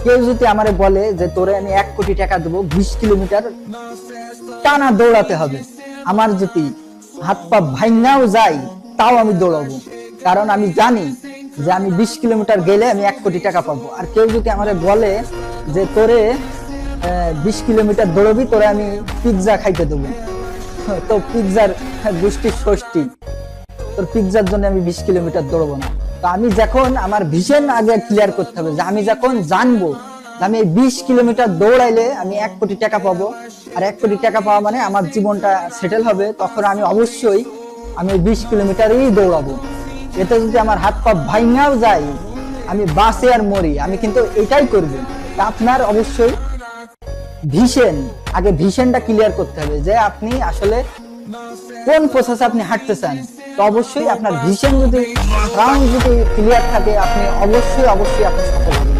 কেউ যদি আমারে বলে যে তোরে আমি 1 কোটি টাকা দেবো, 20 কিলোমিটার টানা দৌড়াতে হবে, আমার যদি হাত পা ভাঙাও যায় তাও আমি দৌড়াবো, কারণ আমি জানি যে আমি 20 কিলোমিটার গেলে আমি 1 কোটি টাকা পাবো। আর কেউ যদি আমারে বলে যে তোরে 20 কিলোমিটার দৌড়বি, তোরে আমি পিৎজা খাইতে দেবো, তো পিৎজার গোষ্ঠীর ষষ্ঠী, তোর পিৎজার জন্য আমি 20 কিলোমিটার দৌড়বো না। তো আমি যখন আমার ভিশন আগে ক্লিয়ার করতে হবে, যে আমি যখন জানবো আমি এই 20 কিলোমিটার দৌড়াইলে আমি 1 কোটি টাকা পাবো, আর 1 কোটি টাকা পাওয়া মানে আমার জীবনটা সেটেল হবে, তখন আমি অবশ্যই আমি 20 কিলোমিটারই দৌড়াবো। এতে যদি আমার হাত পা ভাঙাও যায়, আমি বাসে আর মরি, আমি কিন্তু এটাই করবো। তা আপনার অবশ্যই ভিশন, আগে ভিশনটা ক্লিয়ার করতে হবে যে আপনি আসলে কোন প্রসেসে আপনি হাঁটতে চান। তো অবশ্যই আপনার ভিশন যদি ক্লিয়ার থাকে, আপনি অবশ্যই আপনি সফল হবেন।